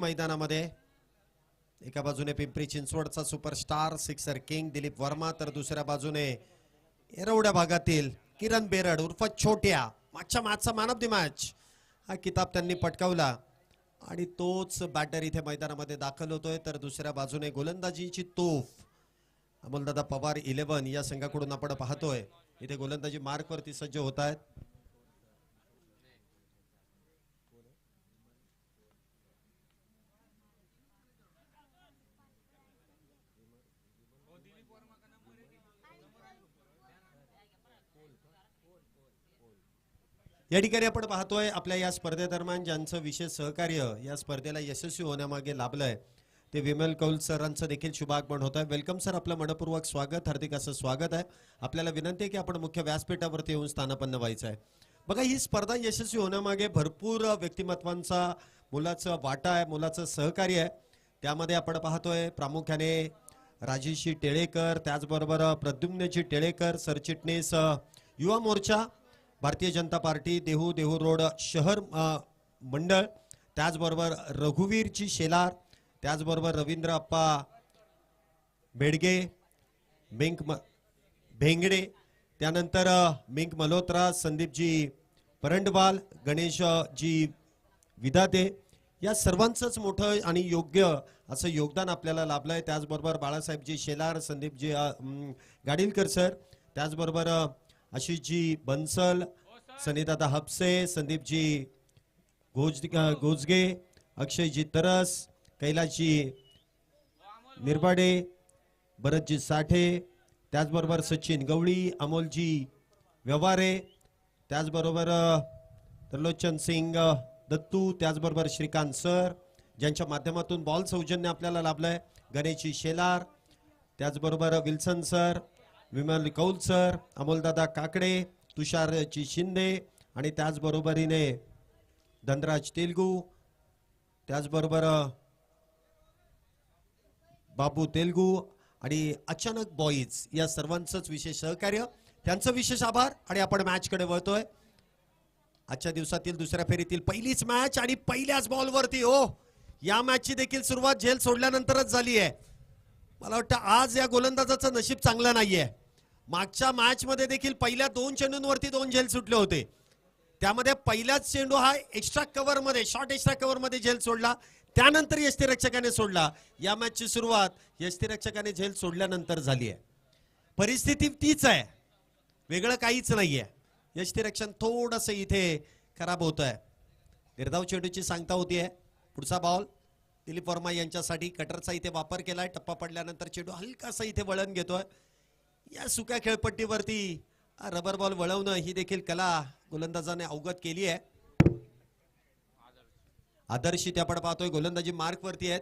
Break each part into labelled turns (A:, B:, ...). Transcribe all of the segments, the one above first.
A: मैदानामध्ये एका बाजूने पिंपरी चिंचवडचा superstar sixer king Dilip Verma, तर दुसऱ्या बाजूने एरवड्या भागातील किरण बेरड उर्फ छोट्या, मागच्या मॅचचा मॅन ऑफ द मॅच हा किताब त्यांनी पटकावला आणि तोच बॅटर इथे मैदानामध्ये दाखल होतोय. तर दुसऱ्या बाजूने गोलंदाजीची तोफ अमोलदादा पवार 11 या संघाकडून आपण पाहतोय. इथे गोलंदाजी मार्कवरती सज्ज होत आहेत. या ठिकाणी आपण पाहतोय आपल्या या स्पर्धेदरम्यान ज्यांचं विशेष सहकार्य या स्पर्धेला यशस्वी होण्यामागे लाभलंय ते विमल कौल सरांचं देखील शुभागमन होत आहे. वेलकम सर, आपलं मनपूर्वक स्वागत, हार्दिक असं स्वागत आहे. आपल्याला विनंती आहे की आपण मुख्य व्यासपीठावरती येऊन स्थानापन्न व्हायचं आहे. बघा, ही स्पर्धा यशस्वी होण्यामागे भरपूर व्यक्तिमत्वांचा मुलाचं वाटा आहे, मुलाचं सहकार्य आहे. त्यामध्ये आपण पाहतोय प्रामुख्याने राजेशजी टेळेकर, त्याचबरोबर प्रद्युम्नजी टेळेकर, सरचिटणीस युवा मोर्चा भारतीय जनता पार्टी देहू रोड शहर मंडळ, त्याचबरोबर रघुवीरजी शेलार, त्याचबरोबर रवींद्र अप्पा बेडगे, मिंक भेंगडे, त्यानंतर मिंक मल्होत्रा, संदीपजी परंडवाल, गणेशजी विधाते, या सर्वांचंच मोठं आणि योग्य असं योगदान आपल्याला लाभलंय. त्याचबरोबर बाळासाहेबजी शेलार, संदीपजी गाडीलकर सर, त्याचबरोबर आशिषजी बन्सल, सनीदादा हपसे, संदीपजी गोजगे, अक्षयजी तरस, कैलासजी निर्बाडे, भरतजी साठे, त्याचबरोबर सचिन गवळी, अमोलजी व्यवहारे, त्याचबरोबर त्रिलोचन सिंग दत्तू, त्याचबरोबर श्रीकांत सर ज्यांच्या माध्यमातून बॉल सौजन्य आपल्याला लाभलंय, गणेशजी शेलार, त्याचबरोबर विल्सन सर, विमल कौल सर, अमोलदादा काकडे, तुषारजी शिंदे आणि त्याचबरोबरीने धनराज तेलगू, त्याचबरोबर बाबू तेलगू आणि अचानक बॉईज, या सर्वांचंच विशेष सहकार्य, त्यांचं विशेष आभार. आणि आपण मॅचकडे वळतोय. आजच्या दिवसातील दुसऱ्या फेरीतील पहिलीच मॅच आणि पहिल्याच बॉलवरती या मॅचची देखील सुरुवात झेल सोडल्यानंतरच झाली आहे. मला वाटतं आज या गोलंदाजाचं नशीब चांगलं नाहीये. मागच्या मॅच मध्ये देखील पहिल्या 2 चेंडूंवरती 2 झेल सुटले होते. त्यामध्ये पहिलाच चेंडू हा एक्स्ट्रा कव्हर मध्ये, शॉर्ट एक्स्ट्रा कव्हर मध्ये झेल सोडला, त्यानंतर यष्टीरक्षकाने सोडला. या मॅचची सुरुवात यष्टीरक्षकाने झेल सोडल्यानंतर झाली आहे. परिस्थिती तीच आहे, वेगळं काहीच नाहीये. यष्टीरक्षण थोडंसं इथे खराब होत आहे. निर्धाव चेंडूची सांगता होतीये. पुढचा बॉल दिलीप वर्मा यांच्यासाठी. कटरचा इथे वापर केलाय. टप्पा पडल्यानंतर चेंडू हलकासा इथे वळण घेतोय. या सुक्या खेळपट्टीवरती रबर बॉल वळवणं ही देखील कला गोलंदाजाने अवगत केली आहे. आदर्शी आपण पाहतोय गोलंदाजी मार्क वरती आहेत.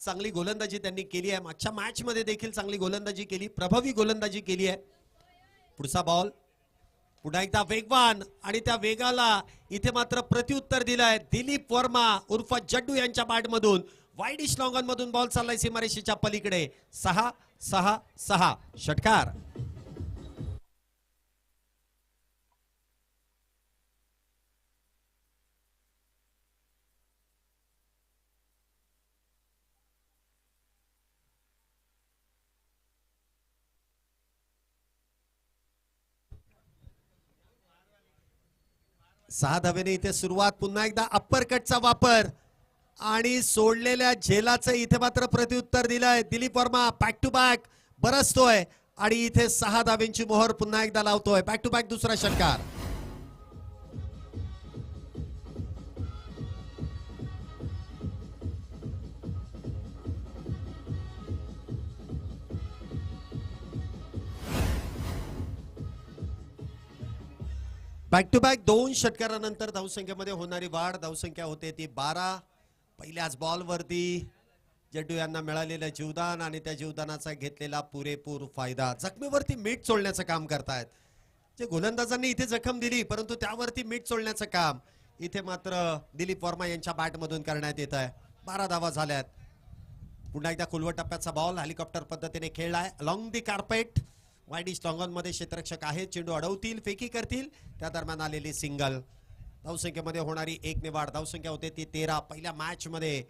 A: चांगली गोलंदाजी त्यांनी केली आहे. मागच्या मॅच मध्ये देखील चांगली गोलंदाजी केली, प्रभावी गोलंदाजी केली आहे. पुढचा बॉल पुन्हा एकदा वेगवान आणि त्या वेगाला इथे मात्र प्रत्युत्तर दिलंय दिलीप वर्मा उर्फ जड्डू यांच्या बॅटमधून. वाईडिश लॉंगॉन मधून बॉल चाललाय सीमारेषेच्या पलीकडे. 6-6-6 षटकार. सहा धावेने इथे सुरुवात. पुन्हा एकदा अप्पर कटचा वापर आणि सोडलेल्या झेलाचं इथे मात्र प्रत्युत्तर दिलंय Dilip Verma. Back to back बरसतोय आणि इथे 6 धावेंची मोहर पुन्हा एकदा लावतोय. बॅक टू बॅक दुसरा षटकार. बॅक टू बॅक 2 षटकारानंतर धावसंख्येमध्ये होणारी वाढ. धावसंख्या होते ती 12. पहिल्याच बॉलवरती जड्डू यांना मिळालेलं जीवदान आणि त्या जीवदानाचा घेतलेला पुरेपूर फायदा. जखमेवरती मीठ चोळण्याचं काम करतायत. जे गोलंदाजांनी इथे जखम दिली परंतु त्यावरती मीठ चोळण्याचं काम इथे मात्र दिलीप वर्मा यांच्या बॅटमधून करण्यात येत आहे. 12 धावा झाल्यात. पुन्हा एकदा खुलवट टप्प्याचा बॉल हेलिकॉप्टर पद्धतीने खेळलाय along the carpet. Widish long-on मध्ये क्षेत्ररक्षक आहेत. चेंडू अडवतील, फेकी करतील, त्या दरम्यान आलेली सिंगल. धावसंख्येमध्ये होणारी एक निवाड. धावसंख्या होते ती 13. पहिल्या मॅच मध्ये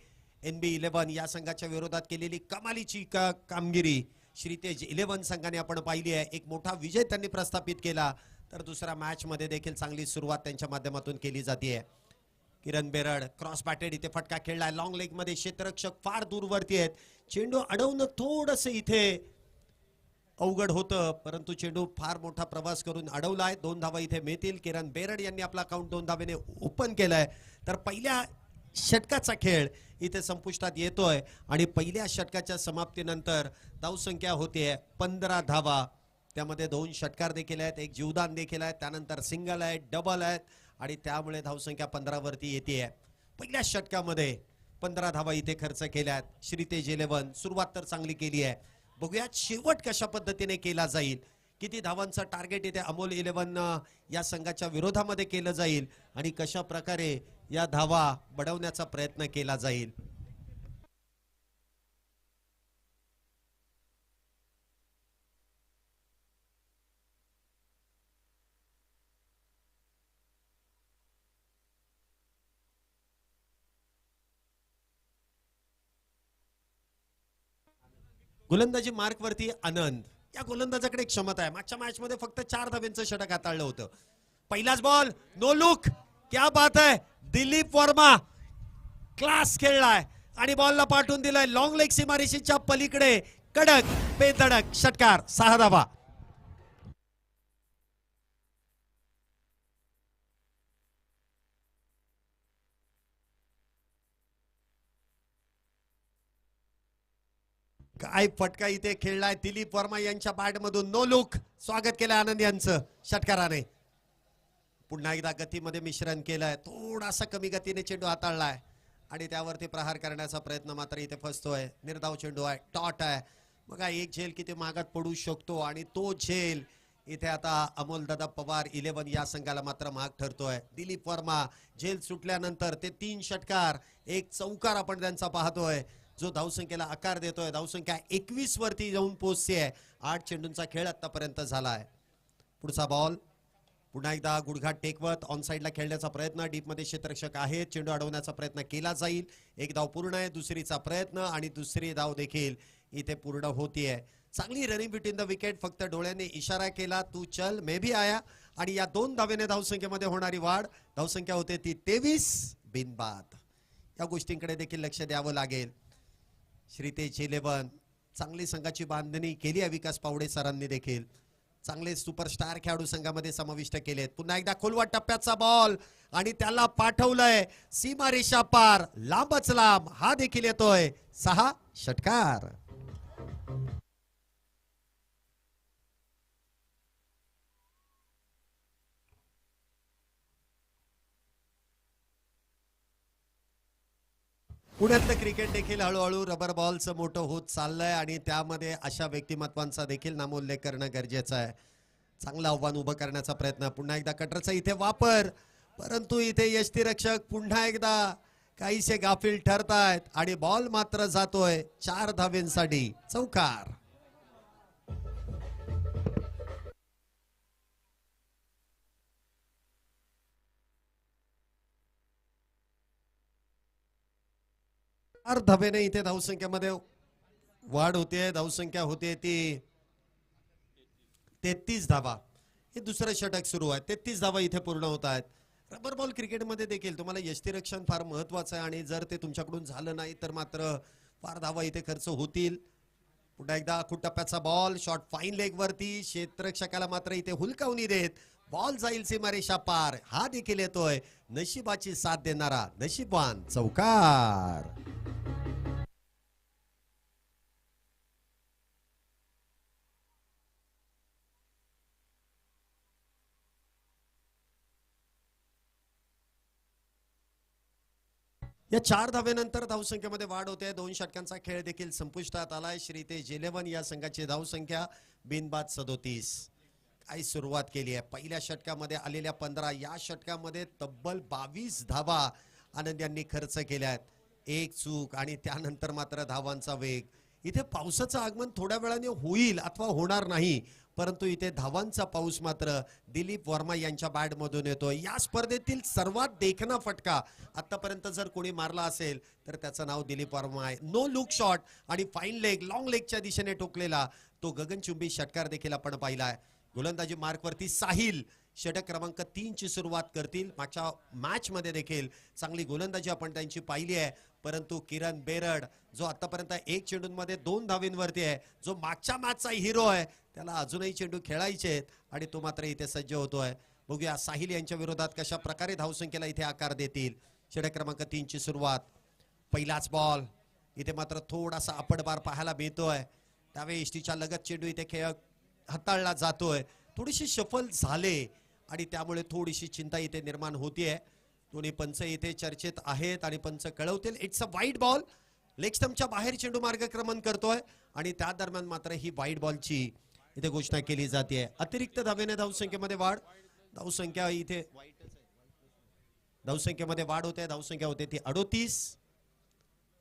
A: NB11 या संघाच्या विरोधात केलेली कमालीची कामगिरी श्रीतेज 11 संघाने आपण पाहिली आहे. एक मोठा विजय त्यांनी प्रस्थापित केला. तर दुसऱ्या मॅच मध्ये देखील चांगली सुरुवात त्यांच्या माध्यमातून केली जाते. किरण बेरड क्रॉस बॅटेड इथे फटका खेळलाय. लॉंग लेग मध्ये क्षेत्ररक्षक फार दूरवरती आहेत. चेंडू अडवणं थोडंसं इथे अवघड होतं, परंतु चेंडू फार मोठा प्रवास करून अडवलाय. 2 धावा इथे मिळतील. किरण बेरड यांनी आपला काउंट 2 धावेने ओपन केलाय. तर पहिल्या षटकाचा खेळ इथे संपुष्टात येतोय आणि पहिल्या षटकाच्या समाप्तीनंतर धावसंख्या होतीये 15 धावा. त्यामध्ये 2 षटकार देखील आहेत, एक जीवदान देखील आहे, त्यानंतर सिंगल आहे, डबल आहेत आणि त्यामुळे धावसंख्या 15 वरती येते. पहिल्या षटकामध्ये 15 धावा इथे खर्च केल्यात. श्रीतेज 11 सुरुवात तर चांगली केली आहे. बघूयात शेवट कशा पद्धतीने केला जाईल. किती धावांचं टार्गेट इथे अमोल 11 या संघाच्या विरोधामध्ये केलं जाईल आणि कशा प्रकारे या धावा बढवण्याचा प्रयत्न केला जाईल. गोलंदाजी मार्क वरती आनंद. या गोलंदाजाकडे एक क्षमता आहे. मागच्या मॅच मध्ये फक्त 4 धाव्यांचं षटक हाताळलं होतं. पहिलाच बॉल नो लुक. क्या बात आहे. दिलीप वर्मा क्लास खेळलाय आणि बॉलला पाठवून दिलाय लॉंग लेग सीमारेषेच्या पलीकडे. कडक बेधडक षटकार. 6 धावा. काय फटका इथे खेळलाय दिलीप वर्मा यांच्या बॅट मधून. No look. स्वागत केलं आनंद यांचं षटकाराने. पुन्हा एकदा गतीमध्ये मिश्रण केलंय. थोडासा कमी गतीने चेंडू हाताळलाय आणि त्यावरती प्रहार करण्याचा प्रयत्न मात्र इथे फसतोय. निर्धाव चेंडू आहे, टॉट आहे. बघा एक झेल किती मागात पडू शकतो आणि तो झेल इथे आता अमोलदादा पवार 11 या संघाला मात्र महाग ठरतोय. दिलीप वर्मा झेल सुटल्यानंतर ते 3 षटकार, एक चौकार आपण त्यांचा पाहतोय जो धावसंख्येला आकार देतोय. धावसंख्या 21 वरती जाऊन पोहोचते. 8 चेंडूंचा खेळ आतापर्यंत झालाय. पुढचा बॉल पुन्हा एकदा गुडघाट टेकवत ऑन साइडला खेळण्याचा प्रयत्न. डीप मध्ये क्षेत्ररक्षक आहेत. चेंडू अडवण्याचा प्रयत्न केला जाईल. एक धाव पूर्ण आहे. दुसरीचा प्रयत्न आणि दुसरी धाव देखील इथे पूर्ण होतीये. चांगली रनिंग बिटवीन द विकेट. फक्त डोळ्याने इशारा केला तू चल मे भी आया आणि या 2 धावेने धावसंख्येमध्ये होणारी वाढ. धावसंख्या होते ती 23 बिनबाद. या गोष्टींकडे देखील लक्ष द्यावं लागेल. श्रीतेज 11 चांगली संघाची बांधणी केली आहे. विकास पावडे सरांनी देखील चांगले सुपरस्टार खेळाडू संघामध्ये समाविष्ट केलेत. पुन्हा एकदा खोलवा टप्प्याचा बॉल आणि त्याला पाठवलंय सीमारेषा पार. लांबच लांब. हा देखील येतोय. 6 षटकार. पुण्यातलं क्रिकेट देखील हळूहळू रबर बॉलचं मोठं होत चाललंय आणि त्यामध्ये अशा व्यक्तिमत्वांचा देखील नामोल्लेख करणं गरजेचं आहे. चांगलं आव्हान उभं करण्याचा प्रयत्न. पुन्हा एकदा कटरचा इथे वापर, परंतु इथे यष्टीरक्षक पुन्हा एकदा काहीसे गाफील ठरतायत आणि बॉल मात्र जातोय 4 धावेंसाठी. चौकार. धावेने इथे धावसंख्येमध्ये वाढ होते. धावसंख्या होते ती 33 धावा. हे दुसरं षटक सुरू आहे. 33 धावा इथे पूर्ण होत आहेत. रबर बॉल क्रिकेटमध्ये देखील तुम्हाला यष्टीरक्षण फार महत्वाचं आहे आणि जर ते तुमच्याकडून झालं नाही तर मात्र फार धावा इथे खर्च होतील. पुन्हा एकदा टप्प्याचा बॉल शॉट फाईन लेग वरती. क्षेत्ररक्षकाला मात्र इथे हुलकावणी देत बॉल जाईल सीमारेषा पार. हा देखील येतोय नशिबाची साथ देणारा नशीबवान. चौकार. या 4 धावेनंतर धावसंख्येमध्ये वाढ होते. 2 षटकांचा खेळ देखील संपुष्टात आलाय. श्रीतेज 11 या संघाची धावसंख्या बिनबाद 37. काय सुरुवात केली आहे. पहिल्या षटकामध्ये आलेल्या 15, या षटकामध्ये तब्बल 22 धावा आनंद यांनी खर्च केल्यात. एक चूक आणि त्यानंतर मात्र धावांचा वेग इथे पावसाचं आगमन थोड्या वेळाने होईल अथवा होणार नाही, परंतु इथे धावांचा पाऊस मात्र दिलीप वर्मा यांच्या बॅटमधून येतोय. या स्पर्धेतील सर्वात देखणा फटका आतापर्यंत जर कोणी मारला असेल तर त्याचं नाव दिलीप वर्मा आहे. नो लुक शॉट आणि फाईन लेग, लॉंग लेगच्या दिशेने टोकलेला तो गगनचुंबी षटकार देखील आपण पाहिलाय. गोलंदाजी मार्कवरती साहिल षटक क्रमांक 3 ची सुरुवात करतील. मागच्या मॅच मध्ये देखील चांगली गोलंदाजी आपण त्यांची पाहिली आहे, परंतु किरण बेरड जो आतापर्यंत 1 चेंडूंमध्ये 2 धावींवरती आहे, जो मागच्या मॅचचा हिरो आहे, त्याला अजूनही चेंडू खेळायचे आहेत आणि तो मात्र इथे सज्ज होतोय. बघूया साहिल यांच्या विरोधात कशा प्रकारे धावसंख्येला इथे आकार देतील. षटक क्रमांक 3 ची सुरुवात. पहिलाच बॉल. इथे मात्र थोडासा अपडबार पाहायला मिळतोय. त्यावेळी इष्टीच्या लगत चेंडू इथे खेळ हाताळला जातोय. थोडीशी शफल झाले आणि त्यामुळे थोडीशी चिंता इथे निर्माण होतीये. दोन्ही पंच इथे चर्चेत आहेत आणि पंच कळवतील. It's a wide ball. Leg स्टंपच्या बाहेर चेंडू मार्गक्रमण करतोय आणि त्या दरम्यान मात्र ही वाईड बॉलची इथे घोषणा केली जाते. अतिरिक्त धावेने धावसंख्येमध्ये वाढ. धावसंख्या इथे धावसंख्येमध्ये वाढ होते. धावसंख्या होते ती 38.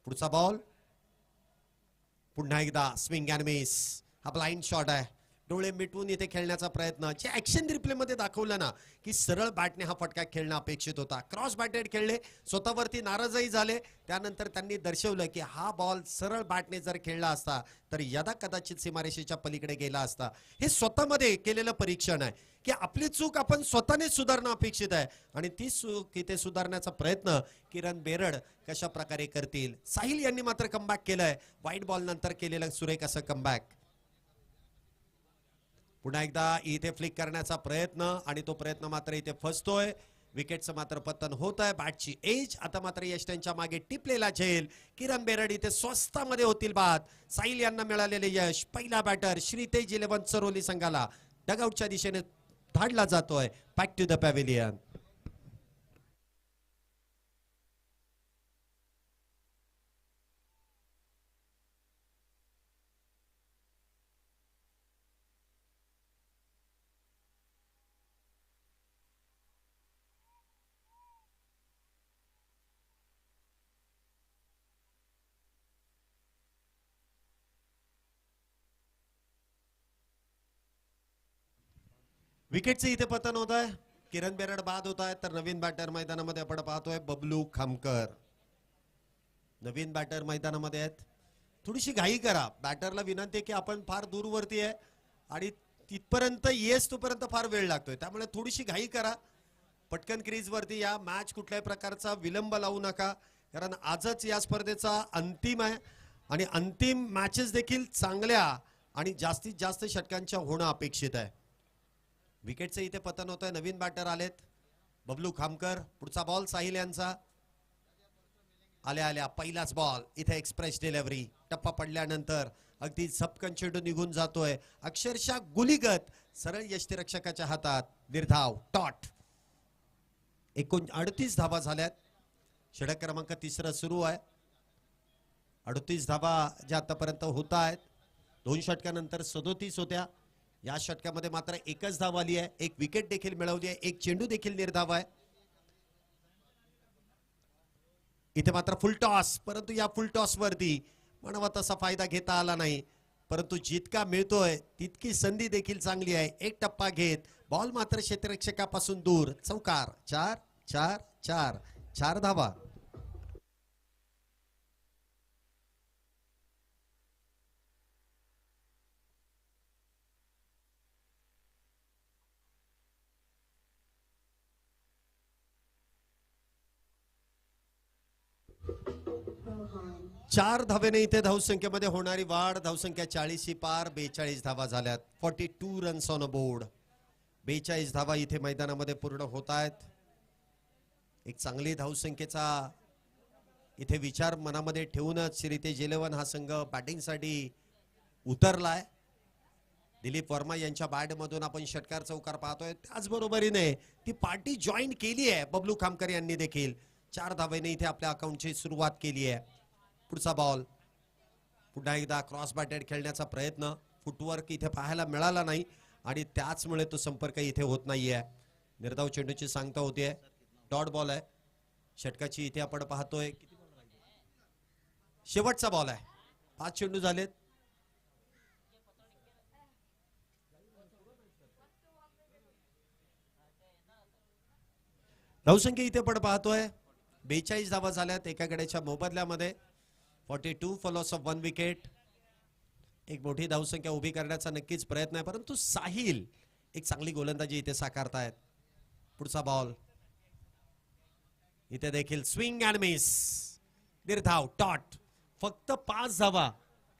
A: पुढचा बॉल. पुन्हा एकदा स्विंग अँड मिस. हा ब्लाइंड शॉट आहे. डोळे मिटवून इथे खेळण्याचा प्रयत्न. जे ऍक्शन रिप्ले मध्ये दाखवलं ना की सरळ बॅटने हा फटका खेळणं अपेक्षित होता. क्रॉस बॅटेड खेळले, स्वतःवरती नाराजही झाले. त्यानंतर त्यांनी दर्शवलं की हा बॉल सरळ बॅटने जर खेळला असता तर यदा कदाचित सीमारेषेच्या पलीकडे गेला असता. हे स्वतःमध्ये केलेलं परीक्षण आहे की आपली चूक आपण स्वतःने सुधारणं अपेक्षित आहे आणि ती चूक इथे सुधारण्याचा प्रयत्न किरण बेरड कशा प्रकारे करतील. साहिल यांनी मात्र कमबॅक केलंय. व्हाईट बॉल नंतर केलेलं सुरेख असं कमबॅक. पुन्हा एकदा इथे फ्लिक करण्याचा प्रयत्न आणि तो प्रयत्न मात्र इथे फसतोय. विकेटचं मात्र पतन होत आहे. बॅटची एज. आता मात्र यष्टींच्या मागे टिपलेला झेल. किरण बेरड इथे स्वस्तामध्ये होतील बाद. साहिल यांना मिळालेले यश. पहिला बॅटर श्रीतेज 11 चरोली संघाला डगआउटच्या दिशेने धाडला जातोय. Back to the pavilion. विकेटचे इथे पतन होत आहे. किरण बेरड बाद होत आहे तर नवीन बॅटर मैदानामध्ये आपण पाहतोय बबलू खामकर. नवीन बॅटर मैदानामध्ये आहेत. थोडीशी घाई करा. बॅटरला विनंती आहे की आपण फार दूरवरती आहे आणि तिथपर्यंत येस तोपर्यंत फार वेळ लागतोय, त्यामुळे थोडीशी घाई करा. पटकन क्रीज वरती या. मॅच कुठल्याही प्रकारचा विलंब लावू नका, कारण आजच या स्पर्धेचा अंतिम आहे आणि अंतिम मॅचेस देखील चांगल्या आणि जास्तीत जास्त षटकांच्या होणं अपेक्षित आहे. विकेटचं इथे पतन होत आहे. नवीन बॅटर आलेत बबलू खामकर. पुढचा बॉल साहिल यांचा. आल्या आल्या पहिलाच बॉल. इथे एक्सप्रेस डिलिव्हरी. टप्पा पडल्यानंतर अगदी झपकन चेंडू निघून जातोय. अक्षरशः गुलीगत सरळ यष्टीरक्षकाच्या हातात. निर्धाव टॉट. 38 धावा झाल्यात. षटक क्रमांक 3 सुरू आहे. 38 धावा ज्या आतापर्यंत होत आहेत. 2 षटकानंतर 37 होत्या. या षटकामध्ये मात्र एकच धाव आली आहे. एक विकेट देखील मिळवली आहे. एक चेंडू देखील निर्धाव आहे. इथे मात्र फुल टॉस, परंतु या फुल टॉस वरती म्हणावा तसा फायदा घेता आला नाही. परंतु जितका मिळतोय तितकी संधी देखील चांगली आहे. एक टप्पा घेत बॉल मात्र क्षेत्ररक्षकापासून दूर. चौकार. 4 4 4 4 धावा. चार धावेने इथे धावसंख्येमध्ये होणारी वाढ. धावसंख्या 40 पार. 42 धावा झाल्यात. 42 रन्स ऑन अ बोर्ड. 42 धावा इथे मैदानामध्ये पूर्ण होत आहेत. एक चांगली धावसंख्येचा इथे विचार मनामध्ये ठेवूनच श्रीतेज 11 हा संघ बॅटिंगसाठी उतरलाय. दिलीप वर्मा यांच्या बॅटमधून आपण षटकार चौकार पाहतोय. त्याचबरोबरीने ती पार्टी जॉईन केली आहे बबलू खामकर यांनी देखील. 4 धावेने इथे आपल्या अकाउंटची सुरुवात केली आहे. पुढचा बॉल. पुन्हा एकदा क्रॉस बॅटेड खेळण्याचा प्रयत्न. फुटवर्क इथे पाहायला मिळाला नाही आणि त्याचमुळे तो संपर्क इथे होत नाहीये. निर्धाव चेंडूची सांगता होतीये. डॉट बॉल आहे. षटकाची इथे आपण पाहतोय शेवटचा बॉल आहे. 5 चेंडू झालेत. धावसंख्या इथे पण पाहतोय 42 धावा झाल्यात एका गड्याच्या मोबदल्यामध्ये. 42 फॉर लॉस ऑफ 1 विकेट. एक मोठी धावसंख्या उभी करण्याचा नक्कीच प्रयत्न आहे, परंतु साहिल एक चांगली गोलंदाजी इथे साकारतायत. पुढचा बॉल इथे देखील स्विंग अँड मिस. निर्धाव टॉट. फक्त 5 धावा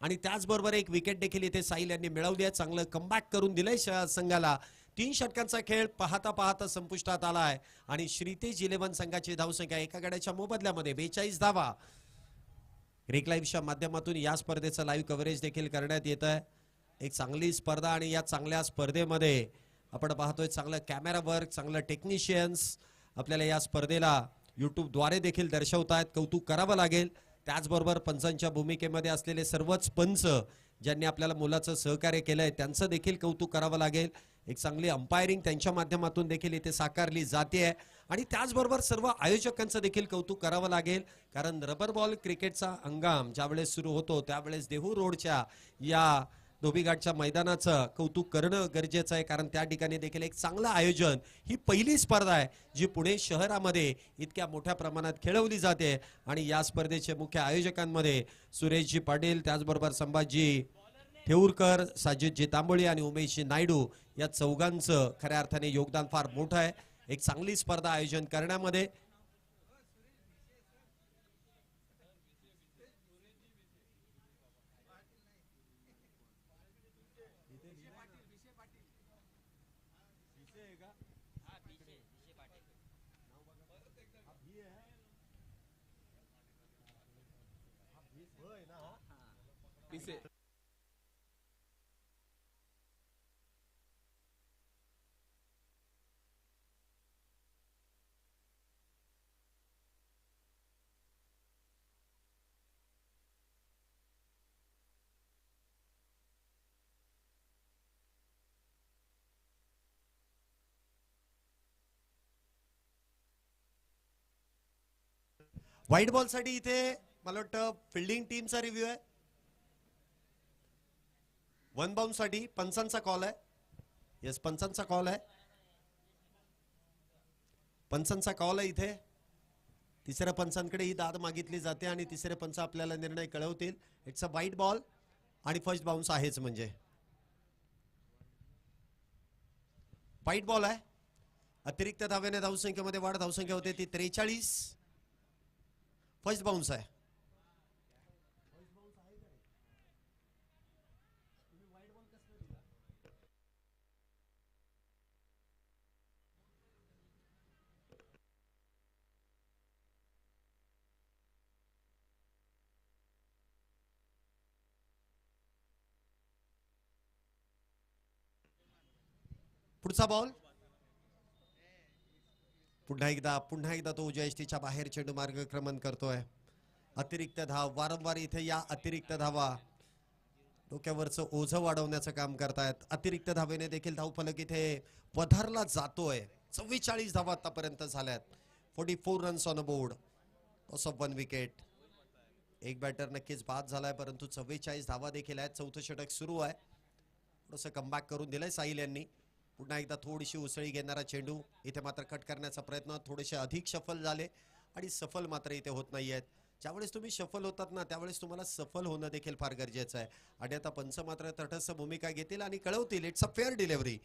A: आणि त्याचबरोबर एक विकेट देखील इथे साहिल यांनी मिळवली आहे. चांगलं कमबॅक करून दिलंय संघाला. 3 षटकांचा खेळ पाहता पाहता संपुष्टात आलाय आणि श्रीतेज 11 संघाची धावसंख्या एका गड्याच्या मोबदल्यामध्ये 42 धावा. ग्रीक लाईव्हच्या माध्यमातून या स्पर्धेचं लाईव्ह कव्हरेज देखील करण्यात येत आहे. एक चांगली स्पर्धा आणि या चांगल्या स्पर्धेमध्ये आपण पाहतोय चांगलं कॅमेरा वर्क, चांगलं टेक्निशियन्स आपल्याला या स्पर्धेला युट्यूबद्वारे देखील दर्शवतायत. कौतुक करावं लागेल. त्याचबरोबर पंचांच्या भूमिकेमध्ये असलेले सर्वच पंच ज्यांनी आपल्याला मोलाचं सहकार्य केलंय त्यांचं देखील कौतुक करावं लागेल. एक चांगली अंपायरिंग त्यांच्या माध्यमातून देखील इथे साकारली जाते आणि त्याचबरोबर सर्व आयोजकांचं देखील कौतुक करावं लागेल. कारण रबर बॉल क्रिकेटचा हंगाम ज्यावेळेस सुरू होतो त्यावेळेस देहू रोडच्या या धोबीघाटच्या मैदानाचं कौतुक करणं गरजेचं आहे. कारण त्या ठिकाणी देखील एक चांगलं आयोजन. ही पहिली स्पर्धा आहे जी पुणे शहरामध्ये इतक्या मोठ्या प्रमाणात खेळवली जाते आणि या स्पर्धेचे मुख्य आयोजकांमध्ये सुरेशजी पाटील, त्याचबरोबर संभाजी ठेऊरकर, साजिदजी तांबोळी आणि उमेशजी नायडू या चौघांचं खऱ्या अर्थाने योगदान फार मोठं आहे एक चांगली स्पर्धा आयोजन करण्यामध्ये. व्हाईट बॉल साठी इथे मला वाटतं फिल्डिंग टीमचा रिव्ह्यू आहे. 1 बाउंड साठी पंचांचा कॉल आहे. येस, पंचांचा कॉल आहे. पंचांचा कॉल आहे इथे. तिसऱ्या पंचांकडे ही दाद मागितली जाते आणि तिसरे पंच आपल्याला निर्णय कळवतील. इट्स अ व्हाईट बॉल आणि फर्स्ट बाउन्स आहेच. म्हणजे व्हाईट बॉल आहे. अतिरिक्त धावेने धावसंख्येमध्ये वाढ. धावसंख्या होते ती 43. फर्स्ट बाउन्स आहे. पुढचा बॉल. पुन्हा एकदा तो जयष्टीच्या बाहेर चेंडू मार्गक्रमण करतोय. अतिरिक्त धाव. वारंवार इथे या अतिरिक्त धावा डोक्यावरचं ओझं वाढवण्याचं काम करतायत. अतिरिक्त धावेने देखील धावफलक इथे वधारला जातोय. 44 धावा आतापर्यंत झाल्यात. 44 runs on a board. Loss of 1 wicket. एक बॅटर नक्कीच बाद झालाय परंतु 44 धावा देखील आहेत. चौथं षटक सुरू आहे. थोडंसं कमबॅक करून दिलंय साहिल यांनी. पुन्हा एकदा थोडीशी उसळी घेणारा चेंडू. इथे मात्र कट करण्याचा प्रयत्न. थोडेसे अधिक सफल झाले आणि सफल मात्र इथे होत नाहीयेत. ज्यावेळेस तुम्ही सफल होतात ना त्यावेळेस तुम्हाला सफल होणं देखील फार गरजेचं आहे. आणि आता पंच मात्र तटस्थ भूमिका घेतील आणि कळवतील. It's a fair delivery.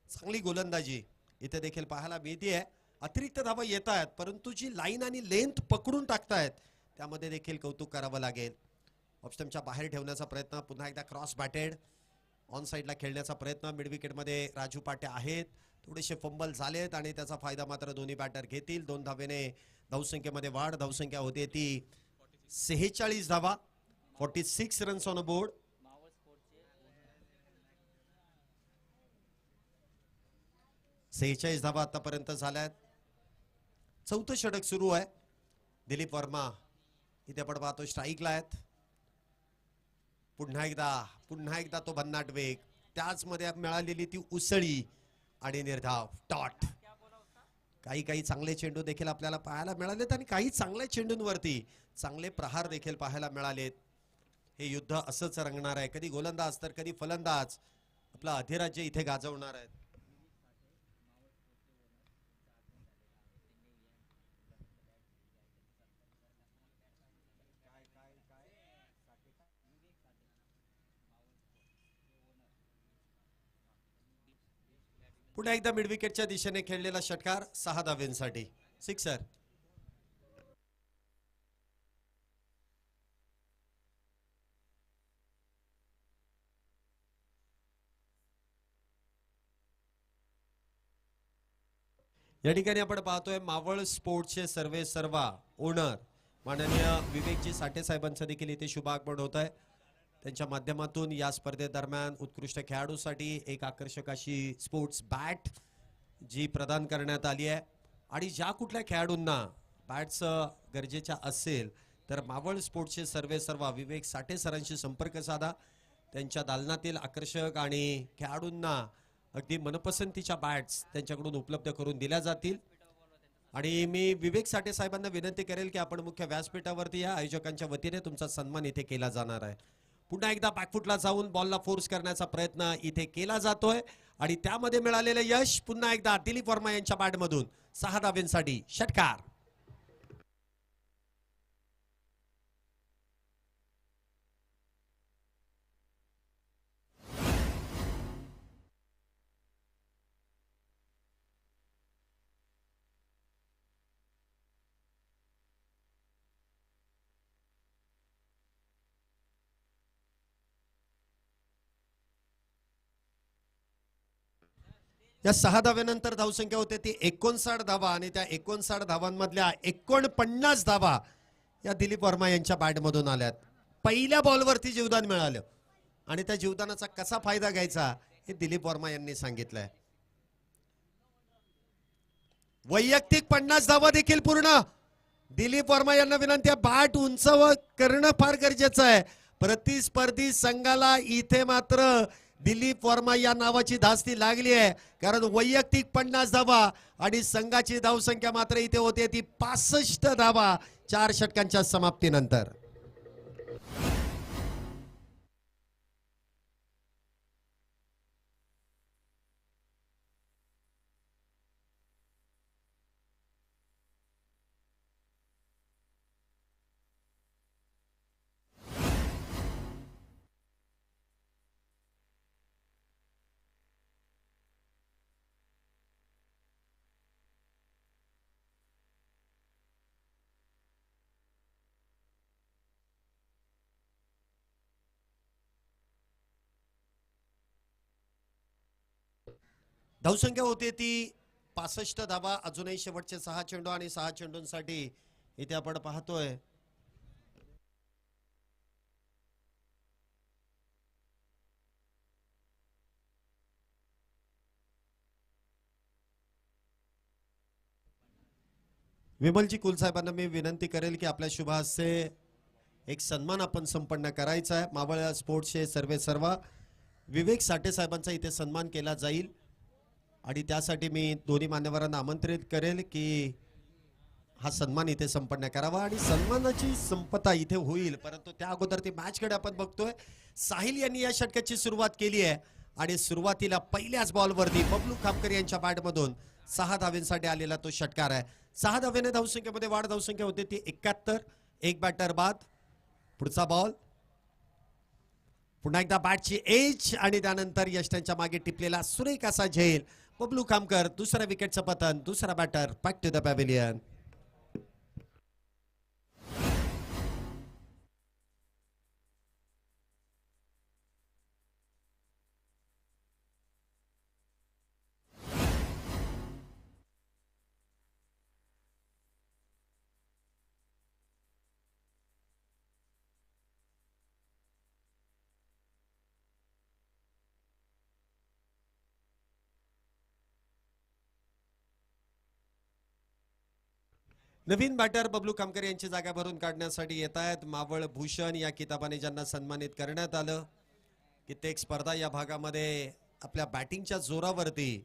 A: चांगली गोलंदाजी इथे देखील पाहायला मिळते. अतिरिक्त धावा येत आहेत परंतु जी लाईन आणि लेंथ पकडून टाकतायत त्यामध्ये देखील कौतुक करावं लागेल. ऑप्शनच्या बाहेर ठेवण्याचा प्रयत्न. पुन्हा एकदा क्रॉस बॅटेड. ऑन साइडला खेळण्याचा प्रयत्न. मिड विकेटमध्ये राजू पाट्या आहेत. थोडेसे फंबल झालेत आणि त्याचा फायदा मात्र दोन्ही बॅटर घेतील. 2 धावेने धावसंख्येमध्ये वाढ. धावसंख्या होते ती 46 धावा. 46 रन्स ऑन अ बोर्ड. सेहेचाळीस धावा आतापर्यंत झाल्यात. चौथं षटक सुरू आहे. दिलीप वर्मा इथे आपण पाहतो स्ट्राईकला आहेत. पुन्हा एकदा तो भन्नाट वेग. त्याच मध्ये मिळालेली ती उसळी आणि निर्धाव टॉट. काही चांगले चेंडू देखील आपल्याला पाहायला मिळालेत आणि काही चांगल्या चेंडूंवरती चांगले प्रहार देखील पाहायला मिळालेत. हे युद्ध असंच रंगणार आहे. कधी गोलंदाज तर कधी फलंदाज आपला अधिराज्य इथे गाजवणार आहेत. पुन्हा एकदा मिड विकेटच्या दिशेने खेळलेला षटकार 6 धावांसाठी सिक्सर. या ठिकाणी आपण पाहतोय मावळ स्पोर्ट्सचे सर्वे सर्वा ओनर माननीय विवेकजी साठे साहेबांचं देखील इथे शुभागमन होत आहे. त्यांच्या माध्यमातून या स्पर्धेदरम्यान उत्कृष्ट खेळाडूसाठी एक आकर्षक अशी स्पोर्ट्स बॅट जी प्रदान करण्यात आली आहे. आणि ज्या कुठल्या खेळाडूंना बॅट्स गरजेच्या असेल तर मावळ स्पोर्ट्सचे सर्वे सर्वा विवेक साठे सरांशी संपर्क साधा. त्यांच्या दालनातील आकर्षक आणि खेळाडूंना अगदी मनपसंतीच्या बॅट्स त्यांच्याकडून उपलब्ध करून दिल्या जातील. आणि मी विवेक साठे साहेबांना विनंती करेल की आपण मुख्य व्यासपीठावरती या आयोजकांच्या वतीने तुमचा सन्मान इथे केला जाणार आहे. पुन्हा एकदा बॅकफुटला जाऊन बॉलला फोर्स करण्याचा प्रयत्न इथे केला जातोय आणि त्यामध्ये मिळालेलं यश पुन्हा एकदा दिलीप वर्मा यांच्या बॅटमधून 6 धावांसाठी षटकार. या 6 धाव्यानंतर धावसंख्या होते ती 59 धावा आणि त्या 59 धावांमधल्या 49 धावा या दिलीप वर्मा यांच्या बॅटमधून आल्यात. पहिल्या बॉलवरती जीवदान मिळालं आणि त्या जीवदानाचा कसा फायदा घ्यायचा हे दिलीप वर्मा यांनी सांगितलंय. वैयक्तिक 50 धावा देखील पूर्ण. दिलीप वर्मा यांना विनंती आहे बॅट उंच करणं फार गरजेचं आहे. प्रतिस्पर्धी संघाला इथे मात्र दिलीप वर्मा या नावाची धास्ती लागली आहे कारण वैयक्तिक 50 धावा आणि संघाची धावसंख्या मात्र इथे होते ती 65 धावा 4 षटकांच्या समाप्तीनंतर. धावसंख्या होते ती 65 धावा. अजूनही शेवटचे 6 चेंडू आणि 6 चेंडूंसाठी इथे आपण पाहतोय विमलजी कुलसाहेबांना मी विनंती करेल की आपल्या शुभ हस्ते एक सन्मान आपण संपन्न करायचा आहे. मावळ स्पोर्ट्सचे सर्वे सर्वा विवेक साठे साहेबांचा इथे सन्मान केला जाईल आणि त्यासाठी मी दोन्ही मान्यवरांना आमंत्रित करेल की हा सन्मान इथे संपन्न करावा आणि सन्मानाची संपता इथे होईल. परंतु त्या अगोदर ती मॅचकडे आपण बघतोय. साहिल यांनी या षटकाची सुरुवात केली आहे आणि सुरुवातीला पहिल्याच बॉलवरती बबलू खामकर यांच्या बॅटमधून 6 धावांसाठी आलेला तो षटकार आहे. 6 धाव्याने धावसंख्येमध्ये वाढ. धावसंख्या होते ती 71. एक बॅटर बाद. पुढचा बॉल पुन्हा एकदा बॅटची एज आणि त्यानंतर यश त्यांच्या मागे टिपलेला सुरेख असा झेल. बबलू खामकर दुसऱ्या विकेटचं पतन. दुसरा batter back to the pavilion. नवीन बॅटर बबलू खामकर यांची जागा भरून काढण्यासाठी येत आहेत मावळ भूषण या किताबाने ज्यांना सन्मानित करण्यात आलं. कित्येक स्पर्धा या भागामध्ये आपल्या बॅटिंगच्या जोरावरती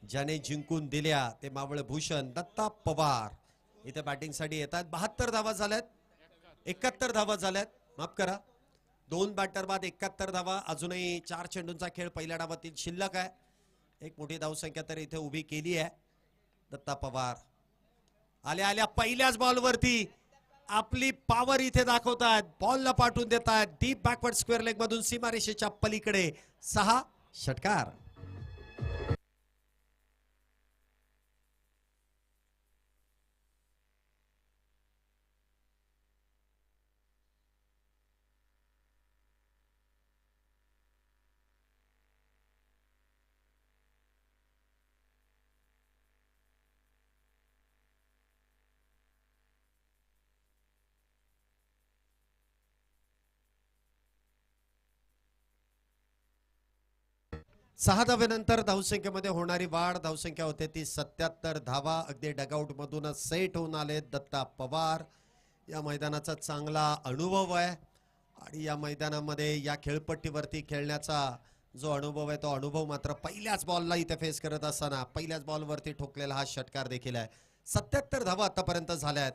A: ज्याने जिंकून दिल्या ते मावळ भूषण दत्ता पवार इथे बॅटिंगसाठी येत आहेत. 72 धावा झाल्यात. 71 धावा झाल्यात. माफ करा 2 बॅटर बाद 71 धावा. अजूनही 4 चेंडूंचा खेळ पहिल्या डावातील शिल्लक आहे. एक मोठी धावसंख्या तर इथे उभी केली आहे. दत्ता पवार आल्या आल्या पहिल्याच बॉलवरती आपली पॉवर इथे दाखवतात. बॉलला पाठवून देतात डीप बॅकवर्ड स्क्वेअर लेग मधून सीमारेषेच्या पलीकडे. 6 षटकार. सहा धावेनंतर धावसंख्येमध्ये होणारी वाढ. धावसंख्या होते ती 77 धावा. अगदी डगआउट मधूनच सेट होऊन आले दत्ता पवार. या मैदानाचा चांगला अनुभव आहे आणि या मैदानामध्ये या खेळपट्टीवरती खेळण्याचा जो अनुभव आहे तो अनुभव मात्र पहिल्याच बॉलला इथे फेस करत असताना पहिल्याच बॉलवरती ठोकलेला हा षटकार देखील आहे. 77 धावा आतापर्यंत झाल्या आहेत.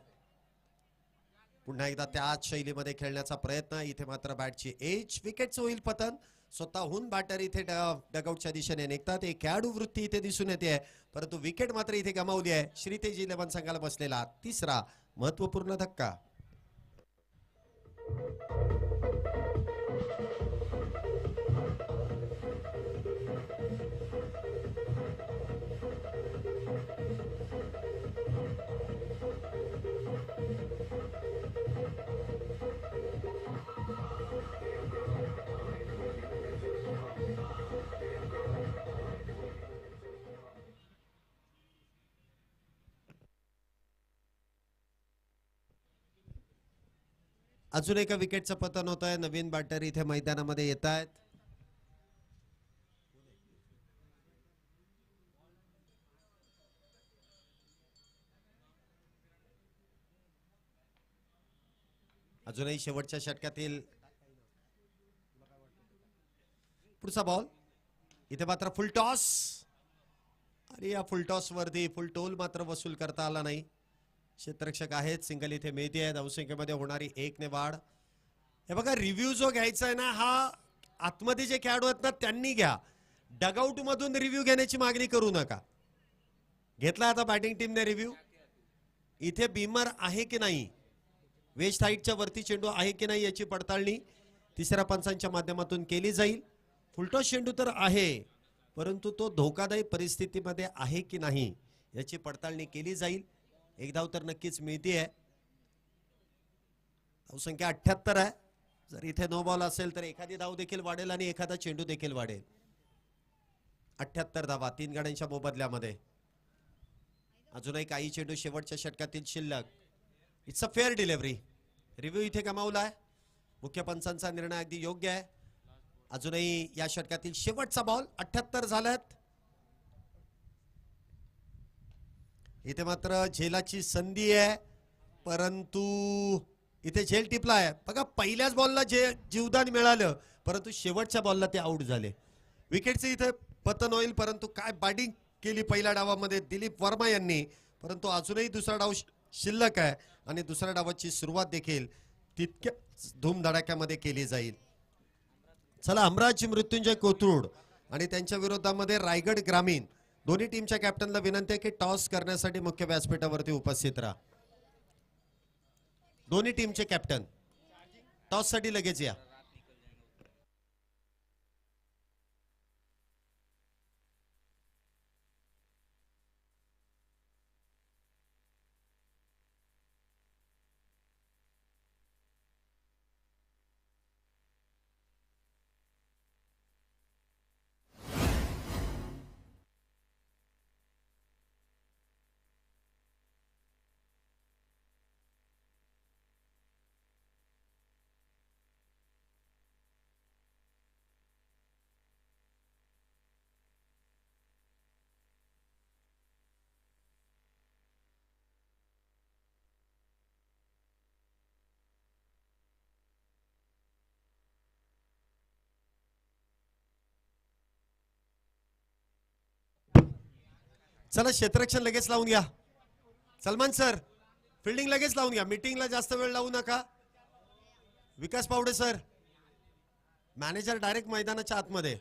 A: पुन्हा एकदा त्याच शैलीमध्ये खेळण्याचा प्रयत्न. इथे मात्र बॅटची एज. विकेटचं होईल पतन. स्वतःहून बॅटर इथे डगआउटच्या दिशेने निघतात. एक खेळाडू वृत्ती इथे दिसून येते परंतु विकेट मात्र इथे गमावली आहे. श्रीतेज 11 संघाला बसलेला तिसरा महत्वपूर्ण धक्का. अजून एका विकेटचं पतन होत आहे. नवीन बॅटर इथे मैदानामध्ये येत आहेत. अजूनही शेवटच्या षटकातील पुढचा बॉल. इथे मात्र फुल टॉस आणि या फुल टॉस वरती फुल टोल मात्र वसूल करता आला नाही. क्षेत्ररक्षक आहेत. सिंगल इथे मिळते आहे. धावसंख्येमध्ये होणारी 1 ने वाढ. हे बघा रिव्ह्यू जो घ्यायचा आहे ना हा आतमध्ये जे खेळाडू आहेत ना त्यांनी घ्या. डगआउट मधून रिव्ह्यू घेण्याची मागणी करू नका. घेतला आता बॅटिंग टीमने रिव्ह्यू. इथे बीमर आहे की नाही, वेस्ट हाईटच्या वरती चेंडू आहे की नाही याची पडताळणी तिसऱ्या पंचांच्या माध्यमातून केली जाईल. फुलटॉस चेंडू तर आहे परंतु तो धोकादायक परिस्थितीमध्ये आहे की नाही याची पडताळणी केली जाईल. एक धाव तर नक्कीच मिळते आहे. धावसंख्या 78 आहे. जर इथे नो बॉल असेल तर एखादी धाव देखील वाढेल आणि एखादा चेंडू देखील वाढेल. 78 धावा 3 गाड्यांच्या मोबदल्यामध्ये. अजूनही काही चेंडू शेवटच्या षटकातील शिल्लक. It's a fair delivery. Review इथे गमावलाय. मुख्य पंचांचा निर्णय अगदी योग्य आहे. अजूनही या षटकातील शेवटचा बॉल. 78 झाल्यात. इथे मात्र झेलाची संधी आहे परंतु इथे झेल टिपला आहे. बघा पहिल्याच बॉलला जे जीवदान मिळालं परंतु शेवटच्या बॉलला ते आउट झाले. विकेटचे इथे पतन होईल परंतु काय बॅटिंग केली पहिल्या डावामध्ये दिलीप वर्मा यांनी. परंतु अजूनही दुसरा डाव शिल्लक आहे आणि दुसऱ्या डावाची सुरुवात देखील तितक्या धूमधडाक्यामध्ये केली जाईल. चला हमराज मृत्युंजय कोथरूड आणि त्यांच्या विरोधामध्ये रायगड ग्रामीण दोन्ही टीमच्या कॅप्टनला विनंती आहे की टॉस करण्यासाठी मुख्य व्यासपीठावरती उपस्थित राहा. दोन्ही टीमचे कॅप्टन टॉस साठी लगेच या. चला क्षेत्ररक्षण लगेच लावून घ्या. सलमान सर फिल्डिंग लगेच लावून घ्या. मीटिंगला जास्त वेळ लावू नका. विकास पावडे सर मॅनेजर डायरेक्ट मैदानाच्या आतमध्ये.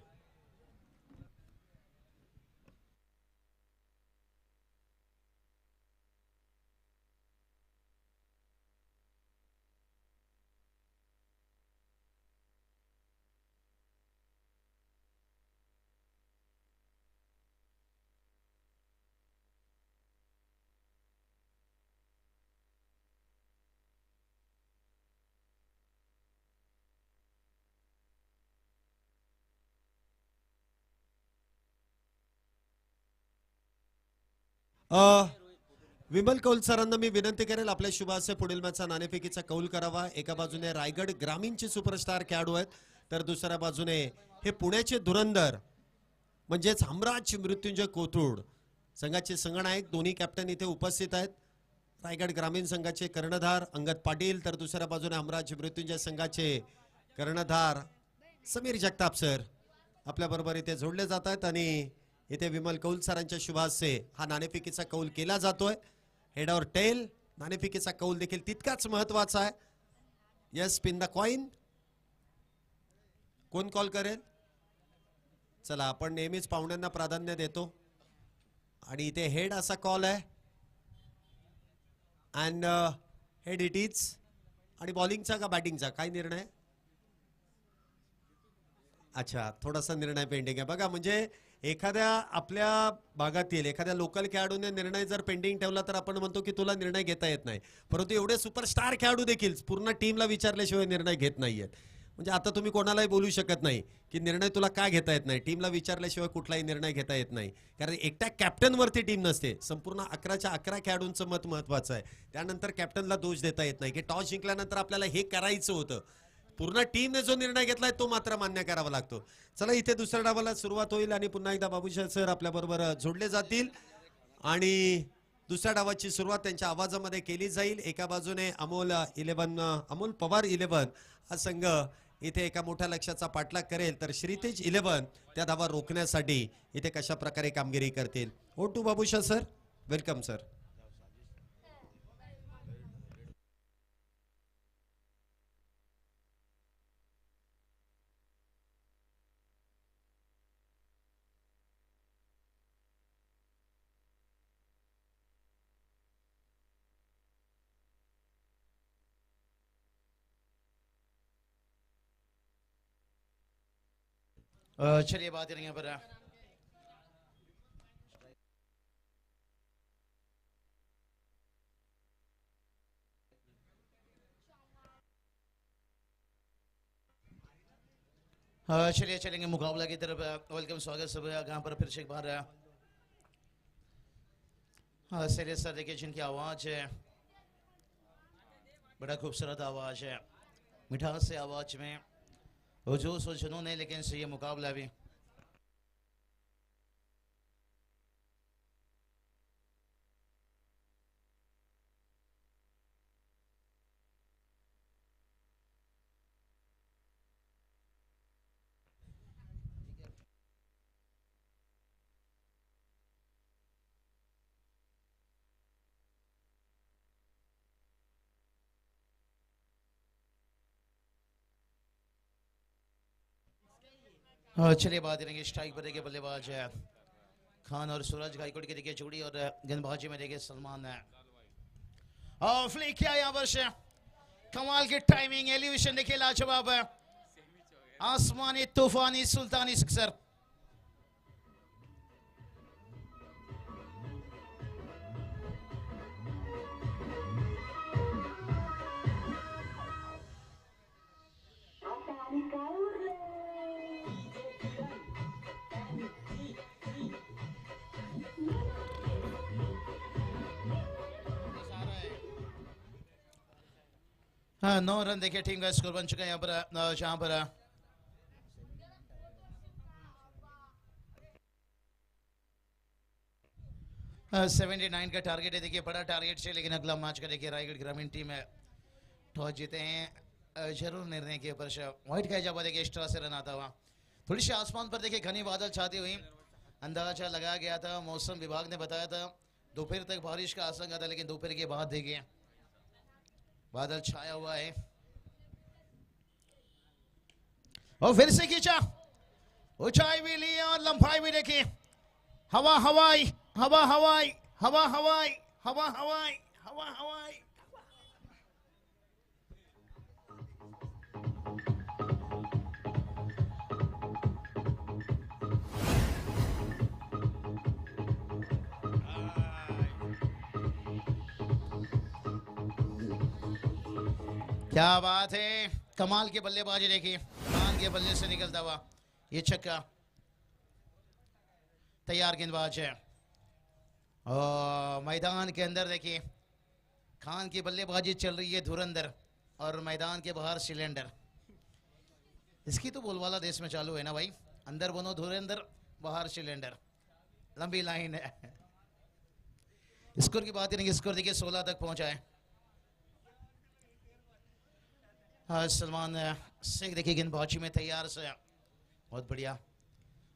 A: विमल कौल सरांना मी विनंती करेल आपल्या शुभास्य पुढील मॅचचा नाणेफेकीचा कौल करावा. एका बाजूने रायगड ग्रामीणचे सुपरस्टार खेळाडू आहेत, तर दुसऱ्या बाजूने हे पुण्याचे धुरंधर म्हणजेच हमराज मृत्युंजय कोथरूड संघाचे संघनायक. दोन्ही कॅप्टन इथे उपस्थित आहेत. रायगड ग्रामीण संघाचे कर्णधार अंगद पाटील, तर दुसऱ्या बाजूने हमराज मृत्युंजय संघाचे कर्णधार समीर जगताप सर आपल्या बरोबर इथे जोडले जात आहेत. आणि इथे विमल कौल सरांच्या शुभास्ये हा नाणेफेकीचा कौल केला जातोय. हेड और टेल नाणेफेकीचा कौल देखील तितकाच महत्वाचा आहे. Yes spin the coin. कोण कॉल करेल? चला आपण नेहमीच पाहुण्यांना प्राधान्य देतो आणि इथे हेड असा कॉल आहे. And head it is. आणि बॉलिंगचा का बॅटिंगचा काय निर्णय? अच्छा, थोडासा निर्णय पेंडिंग आहे बघा. म्हणजे एखाद्या आपल्या भागातील एखाद्या लोकल खेळाडूने निर्णय जर पेंडिंग ठेवला तर आपण म्हणतो की तुला निर्णय घेता येत नाही, परंतु एवढे सुपरस्टार खेळाडू देखील पूर्ण टीमला विचारल्याशिवाय निर्णय घेत नाहीयेत. म्हणजे आता तुम्ही कोणालाही बोलू शकत नाही की निर्णय तुला का घेता येत नाही. टीमला विचारल्याशिवाय कुठलाही निर्णय घेता येत नाही, कारण एकट्या कॅप्टनवरती टीम नसते. संपूर्ण 11च्या 11 खेळाडूंचं मत महत्वाचं आहे. त्यानंतर कॅप्टनला दोष देता येत नाही की टॉस जिंकल्यानंतर आपल्याला हे करायचं होतं. पूर्ण टीमने जो निर्णय घेतलाय तो मात्र मान्य करावा लागतो. चला इथे दुसऱ्या डावाला सुरुवात होईल आणि पुन्हा एकदा बाबूशाह सर आपल्या बरोबर जोडले जातील आणि दुसऱ्या डावाची सुरुवात त्यांच्या आवाजामध्ये केली जाईल. एका बाजूने अमोल पवार 11 हा संघ इथे एका मोठ्या लक्ष्याचा पाठलाग करेल, तर श्रीतेज 11 त्या धावा रोखण्यासाठी इथे कशा प्रकारे कामगिरी करतील. Oh to Babushah sir, welcome sir.
B: चलिए बात करेंगे यहाँ पर चलिए चलेंगे मुकाबला की तरफ. वेलकम, स्वागत सब यहाँ पर फिर से एक बार. सीरियस सर देखिए जिनकी आवाज़ है बड़ा खूबसूरत आवाज़ है, मिठास से आवाज़ में वो जोश और जुनून है, लेकिन से ये मुकाबला भी चलिए बात करेंगे स्ट्राइक पर देखिए बल्लेबाज है खान और सूरज गायकवाड़ की देखिए जोड़ी, और गेंदबाजी में देखिए सलमान है. और फ्लिक किया यहाँ पर से कमाल की टाइमिंग, एलिवेशन देखिए लाजवाब है. आसमानी तूफानी सुल्तानी सिक्सर. हाँ 9 रन देखिए टीम का स्कोर बन चुका है यहाँ पर, जहाँ पर 79 का टारगेट है. देखिए बड़ा टारगेट है, लेकिन अगला मैच का देखिए रायगढ़ ग्रामीण टीम है टॉस जीते हैं. जरूर निर्णय के ऊपर व्हाइट का जब देखिए एक्स्ट्रा से रन आता हुआ. थोड़ी सी आसमान पर देखिए घनी बादल छाती हुई, अंदाजा लगाया गया था. मौसम विभाग ने बताया था दोपहर तक बारिश का आशंका था, लेकिन दोपहर के बाद देखिए बादल छाया हुआ है. और फिर से खींचा, ऊंचाई भी ली और लंबाई भी देखी। हवा हवाई, हवा हवाई, हवा हवाई, हवा हवाई, हवा हवाई। क्या बात है, कमाल के बल्लेबाजी देखिए, कमाल के बल्ले से निकलता हुआ ये छक्का। तैयार गेंदबाज है और मैदान के अंदर देखिए खान की बल्लेबाजी चल रही है धुरंधर, और मैदान के बाहर सिलेंडर। इसकी तो बोलबाला देश में चालू है ना भाई, अंदर बनो धुरंधर, बाहर सिलेंडर, लंबी लाइन है। स्कोर की बात करेंगे, स्कोर देखिए 16 तक पहुंचा है। सलमान शेख देखिए गेंदबाजी में तैयार से, बहुत बढ़िया।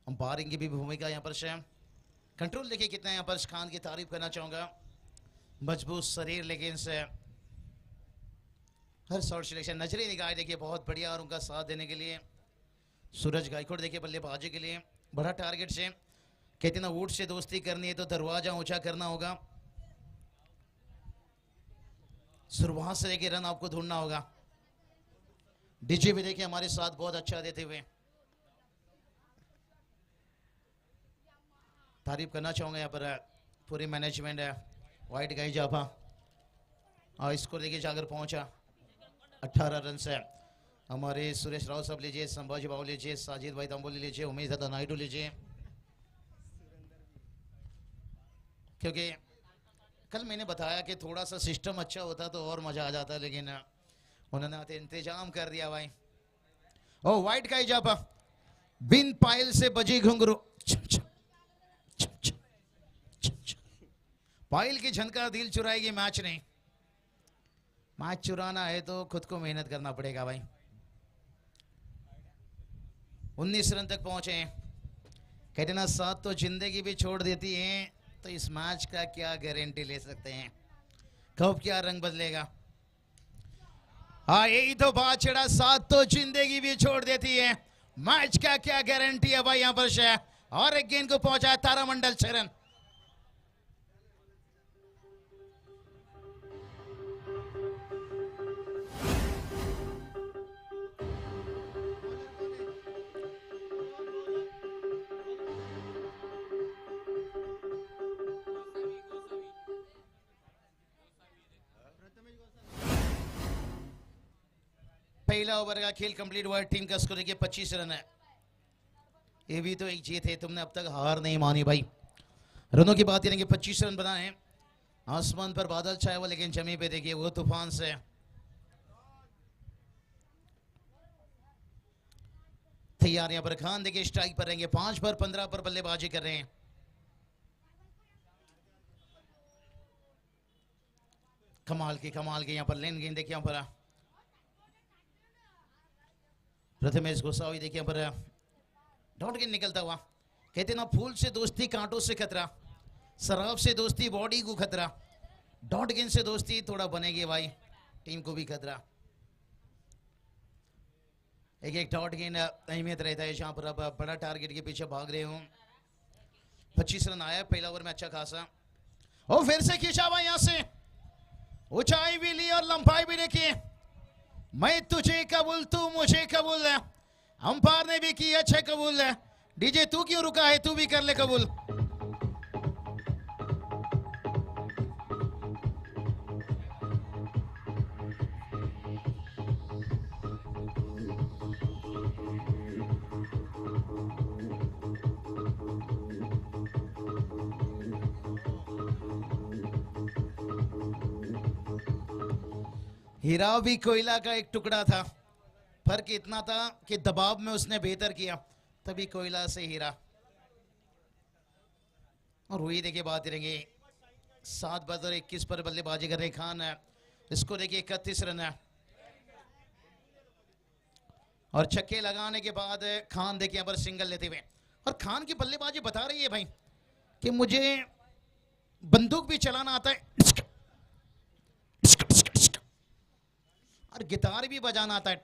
B: अंपायरिंग की भी भूमिका यहाँ पर से, कंट्रोल देखिए कितना यहाँ पर। खान की तारीफ करना चाहूंगा, मजबूत शरीर, लेकिन से हर शॉट सिलेक्शन, नजरी निगाह देखिए बहुत बढ़िया, और उनका साथ देने के लिए सूरज गायकवाड़ देखिए बल्लेबाजी के लिए बड़ा टारगेट से। कहते ना वुड से दोस्ती करनी है तो दरवाजा ऊंचा करना होगा, शुरुआत से देखिए रन आपको ढूंढना होगा। डीजे भी देखिए हमारे साथ बहुत अच्छा देते हुए, तारीफ करना चाहूंगा यहाँ पर पूरी मैनेजमेंट है। वाइट गाई जापा और स्कोर देखिए जाकर पहुंचा 18 रन से। हमारे सुरेश राव साहब लीजिए, संभाजी बाबू लीजिए, साजिद भाई तंबोली लीजिए, उमेश दादा नायडू लीजिए। क्योंकि कल मैंने बताया कि थोड़ा सा सिस्टम अच्छा होता तो और मजा आ जाता, लेकिन उन्होंने आते इंतजाम कर दिया भाई। ओ वाइट का जापा, बिन पायल से बजी घुंघरू, पायल की झनकार दिल चुराएगी, मैच नहीं। मैच चुराना है तो खुद को मेहनत करना पड़ेगा भाई। 19 रन तक पहुंचे। कहते ना साथ तो जिंदगी भी छोड़ देती है, तो इस मैच का क्या गारंटी ले सकते हैं, कब क्या रंग बदलेगा। हाँ यही तो बात चढ़ा, साथ तो जिंदगी भी छोड़ देती है, मैच का क्या गारंटी है भाई यहाँ पर से। और एक गेंद को पहुंचा है तारामंडल 6 रन। पहला ओवर का खेल कंप्लीट हुआ, टीम का स्कोर देखिए 25 रन है। ये भी तो एक जीत है, तुमने अब तक हार नहीं मानी भाई। रनों की बात करेंगे, 25 रन बनाए। आसमान पर बादल छाया हुआ, लेकिन जमीन पे देखिए वो तूफान से। तैयार यहाँ पर खान देखिए स्ट्राइक पर रहेंगे, 5 पर 15 पर बल्लेबाजी कर रहे हैं। कमाल के यहाँ पर लेन गेंद देखिए यहाँ पर प्रथमेश गोसावी देखिए यहाँ पर डॉट गेंद निकलता हुआ। कहते ना फूल से दोस्ती कांटों से खतरा, शराब से दोस्ती बॉडी को खतरा, डॉट गेंद से दोस्ती थोड़ा बनेगी भाई, टीम को भी खतरा। एक डॉट गेंद अहमियत रहता है, जहां पर अब बड़ा टारगेट के पीछे भाग रहे हूं। 25 रन आया पहला ओवर में अच्छा खासा, और फिर से खींचा हुआ यहां से, ऊंचाई भी ली और लंबाई भी देखिए। मैं तुझे कबूल तू मुझे कबूल है, अंपायर ने भी की अच्छे कबूल है। डीजे तू क्यों रुका है, तू भी कर ले कबूल। हीरा भी कोयला का एक टुकड़ा था, फर्क इतना था कि दबाव में उसने बेहतर किया, तभी कोयला से हीरा। और वही देखिए बात करेंगे, 7 बॉल 21 पर बल्लेबाजी कर रहे खान है। इसको देखिए 31 रन है, और छक्के लगाने के बाद खान देखिए यहाँ पर सिंगल लेते हुए। और खान की बल्लेबाजी बता रही है भाई कि मुझे बंदूक भी चलाना आता है और गिटार भी बजाना आता है।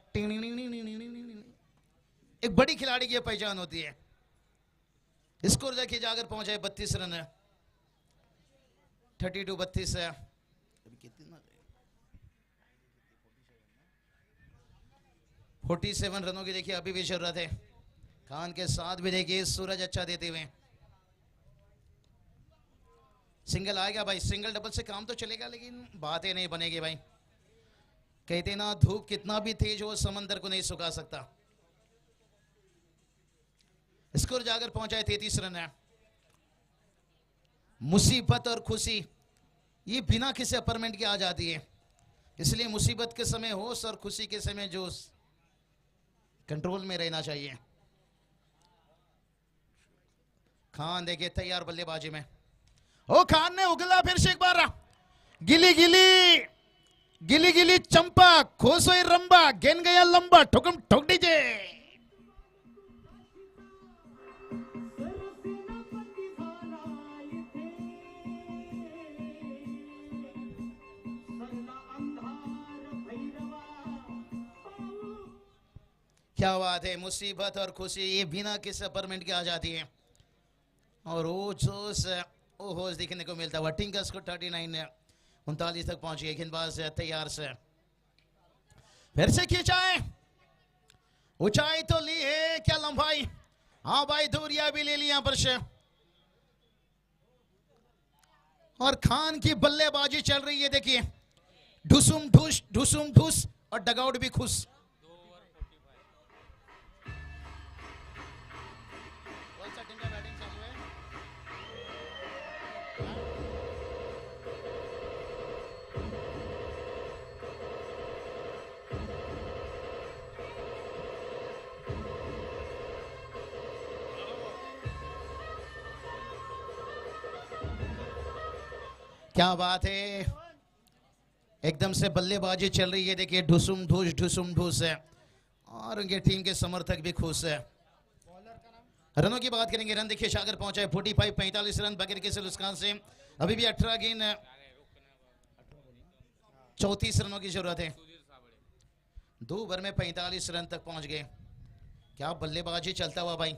B: एक बड़ी खिलाड़ी की पहचान होती है। स्कोर देखिए जाकर पहुंचा है 32 रन है, 32 है। अभी कितना 47 रनों की देखिए अभी भी जरूरत है। खान के साथ भी देखिए सूरज अच्छा देते हुए। सिंगल आएगा भाई, सिंगल डबल से काम तो चलेगा लेकिन बातें नहीं बनेगी भाई। कहते ना धूप कितना भी तेज हो समंदर को नहीं सुखा सकता। स्कोर जाकर पहुंचा है 33 रन है। मुसीबत और खुशी ये बिना किसी अपर्मेंट के आ जाती है, इसलिए मुसीबत के समय होश और खुशी के समय जोश, कंट्रोल में रहना चाहिए। खान देखिए तैयार बल्लेबाजी में। ओ खान ने उगला फिर से एक बार। गिली गिली गिली गिली चंपा खोसोई रंबा गेंद गया लंबा ठोकम ठोक दीजे। क्या बात है, मुसीबत और खुशी ये बिना किसी अपर्मेंट के आ जाती है और वो जोश वो होश दिखने को मिलता है। टिंकस को 39 तक पहुंच गए। गेंदबाज तैयार से फिर से खींचाए, ऊंचाई तो ली है, क्या लंबाई। हाँ भाई दूरिया भी ले लिया पर से। और खान की बल्लेबाजी चल रही है देखिए, ढुसुम ढुस और डगआउट भी खुश। क्या बात है, एकदम से बल्लेबाजी चल रही है देखिए, ढुसुम ढूस है और उनके टीम के समर्थक भी खुश है। रनों की बात करेंगे, रन देखिए सागर पहुंचा है 45 रन बगैर किसी नुकसान से। अभी भी 18 गेंद 34 रनों की जरूरत है। 2 ओवर में 45 रन तक पहुंच गए। क्या बल्लेबाजी चलता हुआ भाई।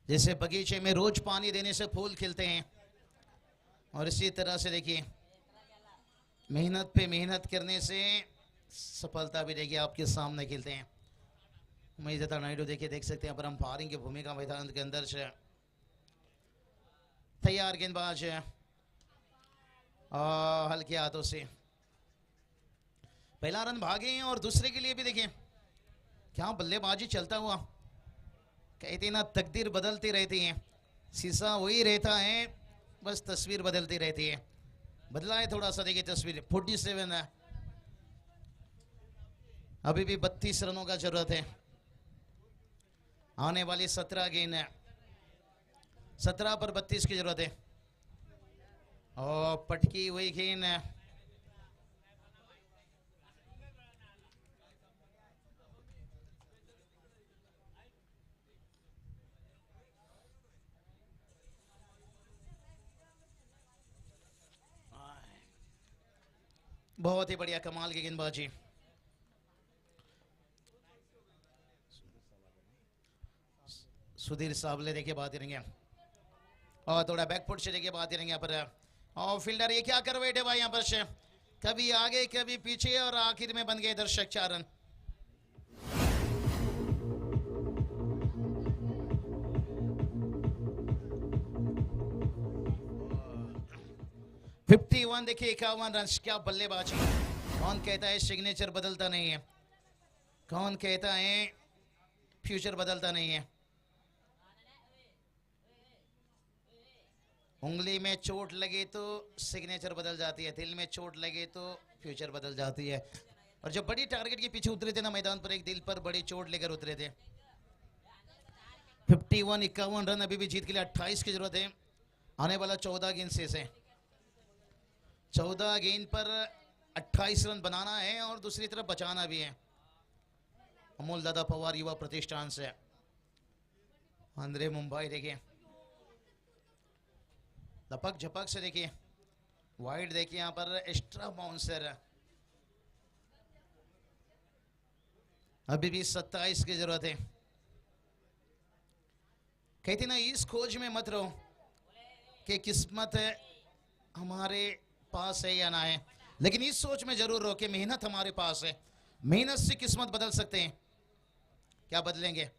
B: जैसे बगीचे में रोज पानी देने से फूल खिलते हैं और इसी तरह से देखिए मेहनत पे मेहनत करने से सफलता भी देखिए आपके सामने खिलते हैं। महीदता नायडू देखिए देख सकते हैं पर हम पारिंग की भूमिका मैदान के अंदर से। तैयार गेंदबाज है हल्के हाथों से पहला रन भागे हैं और दूसरे के लिए भी देखिए क्या बल्लेबाजी चलता हुआ। कहते ना तकदीर बदलती रहती है, शीशा वही रहता है, बस तस्वीर बदलती रहती है। बदला है थोड़ा सा देखिए तस्वीर। 47 है, अभी भी 32 रनों का जरूरत है। आने वाली 17 गेंद है, 17 पर 32 की जरूरत है। और पटकी हुई गेंद है, बहुत ही बढ़िया कमाल की गेंदबाजी। सुधीर सावले देखिए बात करेंगे और थोड़ा बैकफुट से देखिए बात करेंगे यहाँ पर। और फील्डर ये क्या कर बैठे भाई यहाँ पर से, कभी आगे कभी पीछे और आखिर में बन गए दर्शक 4 रन। वन देखिए 51 रन। क्या बल्लेबाजी। कौन कहता है सिग्नेचर बदलता नहीं है, कौन कहता है फ्यूचर बदलता नहीं है। उंगली में चोट लगे तो सिग्नेचर बदल जाती है, दिल में चोट लगे तो फ्यूचर बदल जाती है। और जब बड़ी टारगेट के पीछे उतरे थे ना मैदान पर, एक दिल पर बड़ी चोट लेकर उतरे थे। 51 रन अभी भी जीत के लिए 28 की जरूरत है। आने वाला 14 गेंद शेष है, 14 गेंद पर 28 रन बनाना है और दूसरी तरफ बचाना भी है। अमोल दादा पवार युवा प्रतिष्ठान से आंध्रे मुंबई देखिए लपक झपक से देखिए वाइड देखिए यहाँ पर एक्स्ट्रा बाउंसर अभी भी 27 की जरूरत है। कहते ना इस खोज में मत रहो कि किस्मत हमारे पास है या ना है, लेकिन इस सोच में जरूर रहो कि मेहनत हमारे पास है, मेहनत से किस्मत बदल सकते हैं। क्या बदलेंगे?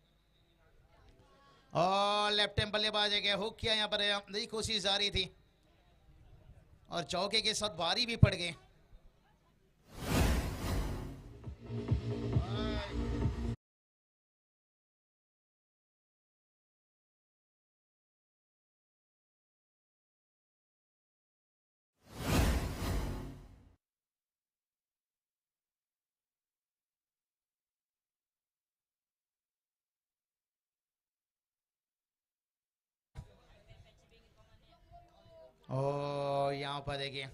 B: और लेफ्ट हैंड बल्लेबाज है, हुक किया यहाँ पर, नई कोशिश जारी थी और चौके के साथ भारी भी पड़ गए। और यहाँ पर देखिए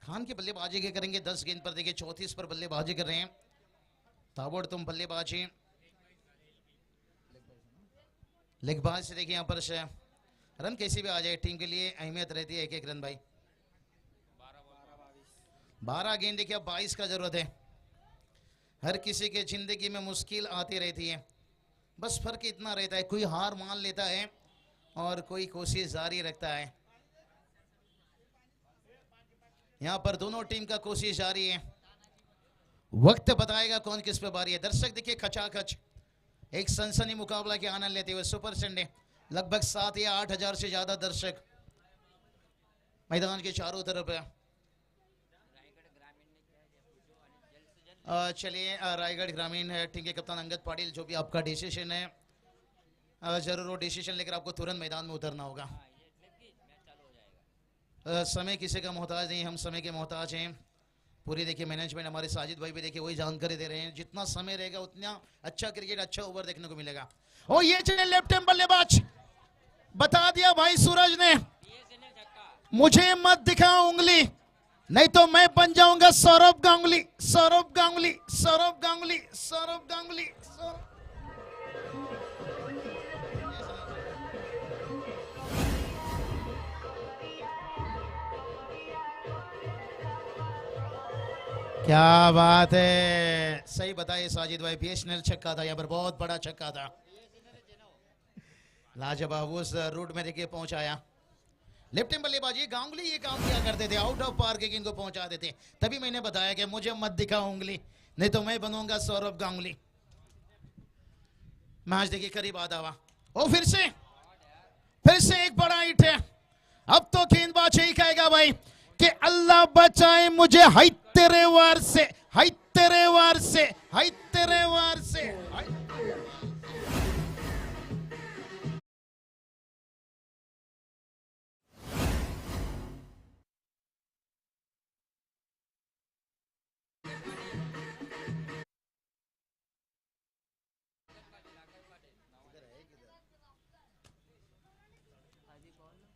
B: खान की बल्लेबाजी के करेंगे 10 गेंद पर, देखिए 34 पर बल्लेबाजी कर रहे हैं। ताबड़तोड़ बल्लेबाजी लेगबाज से देखिए यहाँ पर रन कैसे भी आ जाए टीम के लिए अहमियत रहती है। एक एक रन भाई, 12 गेंद देखिए, 22 का जरूरत है। हर किसी के जिंदगी में मुश्किल आती रहती है, बस फर्क इतना रहता है, कोई हार मान लेता है और कोई कोशिश जारी रखता है। यहाँ पर दोनों टीम का कोशिश जारी है, वक्त बताएगा कौन किस पे बारी है। दर्शक देखिए खचाखच एक सनसनी मुकाबला के आनंद लेते हुए सुपर संडे, लगभग 7 या 8 हजार से ज्यादा दर्शक मैदान के चारों तरफ है। चलिए रायगढ़ ग्रामीण टीम के कप्तान अंगद पाटिल, जो भी आपका डिसीजन है जरूर वो डिसीजन लेकर आपको तुरंत मैदान में उतरना होगा। समय किसी का मोहताज नहीं, हम समय के मोहताज हैं। पूरी देखिए मैनेजमेंट, हमारे साजिद भाई भी देखिए वही जानकारी दे रहे हैं, जितना समय रहेगा उतना अच्छा क्रिकेट, अच्छा ओवर देखने को मिलेगा। ओ ये चले लेफ्ट हैंड बल्लेबाज, बता दिया भाई सूरज ने, मुझे मत दिखाओ उंगली, नहीं तो मैं बन जाऊंगा सौरभ गांगुली, सौरभ गांगुली, सौरभ गांगुली, सौरभ गांगुली, सौरभ। क्या बात है, सही बताइए साजिद भाई, बीएसएनएल छक्का था यहाँ पर, बहुत बड़ा छक्का था, लाजवाब उस रूट में देखिए पहुंचाया। लेफ्ट हैंड बल्लेबाजी गांगुली ये काम किया करते थे, आउट ऑफ पार्क इनको पहुंचा देते। तभी मैंने बताया कि मुझे मत दिखाओ उंगली, नहीं तो मैं बनूंगा सौरभ गांगुली। मैच देखिए करीब आधा हुआ, ओ फिर से एक बड़ा हिट है। अब तो गेंदबाज ही कहेगा भाई कि अल्लाह बचाए मुझे, हाय तेरे वार से, हाय तेरे वार से, हाय तेरे वार से,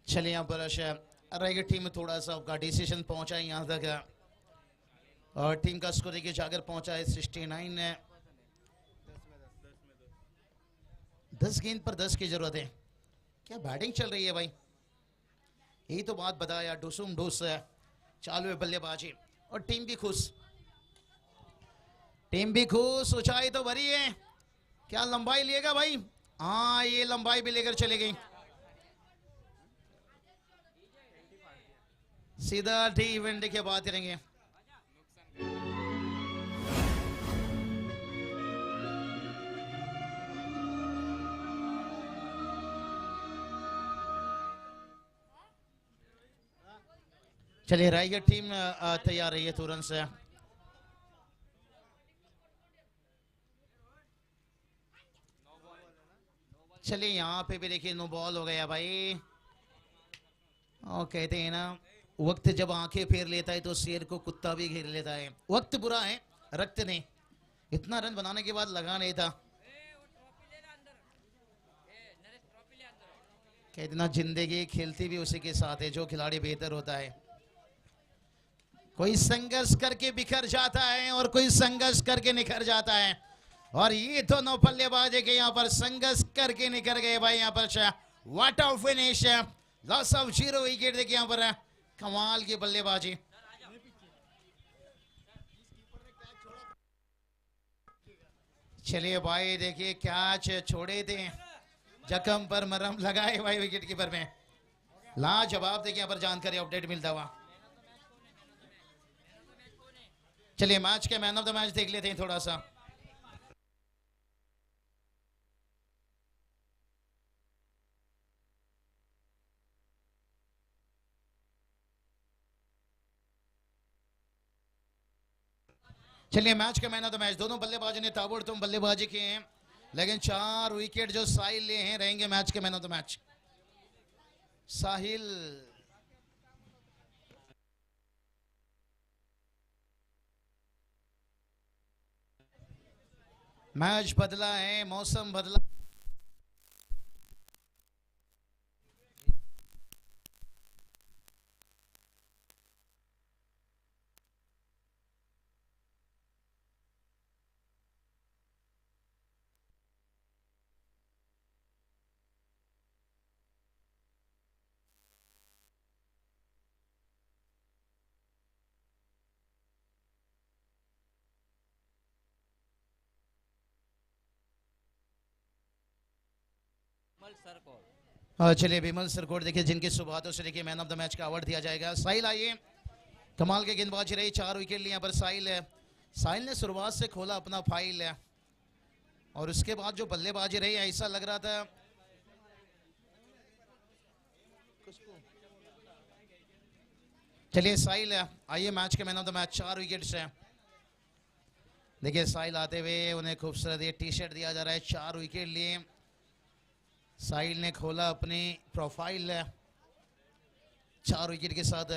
B: चलिए यहाँ पर रायगढ़ टीम में थोड़ा सा आपका डिसीजन पहुंचा है यहाँ तक, और टीम का स्कोर देखिए जाकर पहुंचा है 69 है। 10 गेंद पर 10 की जरूरत है। क्या बैटिंग चल रही है भाई, यही तो बात बताया, डुसुम डुस चालू है बल्लेबाजी और टीम भी खुश, टीम भी खुश, ऊंचाई तो भरी है। क्या लंबाई लेगा भाई? हाँ ये लंबाई भी लेकर चले गई, सीधा टी इवेंट के बात करेंगे। चलिए रायगढ़ टीम तैयार रही है तुरंत से। चलिए यहाँ पे भी देखिए नो बॉल हो गया भाई, और कहते हैं ना वक्त जब आंखें फेर लेता है तो शेर को कुत्ता भी घेर लेता है। वक्त बुरा है, रक्त नहीं, इतना रन बनाने के बाद लगा नहीं था। कहते ना जिंदगी खेलती भी उसी के साथ है जो खिलाड़ी बेहतर होता है। कोई संघर्ष करके बिखर जाता है और कोई संघर्ष करके निखर जाता है, और ये दोनों बल्लेबाज के यहाँ पर संघर्ष करके निखर गए भाई। यहाँ पर what a finish, loss of 0 wicket देखिए यहाँ पर, कमाल की बल्लेबाजी। चलिए भाई देखिए कैच छोड़े थे, जख्म पर मरहम लगाए भाई विकेट कीपर में। लाजवाब देखिए यहाँ पर जानकारी अपडेट मिलता हुआ। चलिए मैच के मैन ऑफ द मैच देख लेते हैं थोड़ा सा। चलिए मैच का मैन ऑफ द मैच, दोनों बल्लेबाजों ने ताबड़तोड़ बल्लेबाजी की है, लेकिन 4 विकेट जो साहिल लिए हैं रहेंगे मैच के man of the match. Sahil match बदला है, मौसम बदला। चलिए विमल सरकोट देखिए जिनकी शुरुआतों से देखिए मैन ऑफ द मैच का अवार्ड दिया जाएगा। साहिल आइए, कमाल के गेंदबाजी रही, 4 विकेट लिए यहाँ पर साहिल है। साहिल ने शुरुआत से खोला अपना फाइल है और उसके बाद जो बल्लेबाजी रही ऐसा लग रहा था चलिए साहिल है, आइए मैच के man of the match, 4 wicket से देखिए साहिल आते हुए उन्हें खूबसूरत ये टी शर्ट दिया जा रहा है। 4 विकेट लिए साहिल ने खोला अपनी प्रोफाइल 4 विकेट के साथ।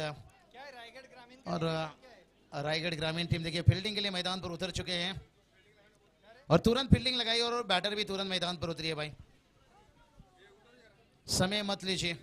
B: और रायगढ़ ग्रामीण टीम देखिए फील्डिंग के लिए मैदान पर उतर चुके हैं और तुरंत फील्डिंग लगाई और बैटर भी तुरंत मैदान पर उतरी है भाई। समय मत लीजिए।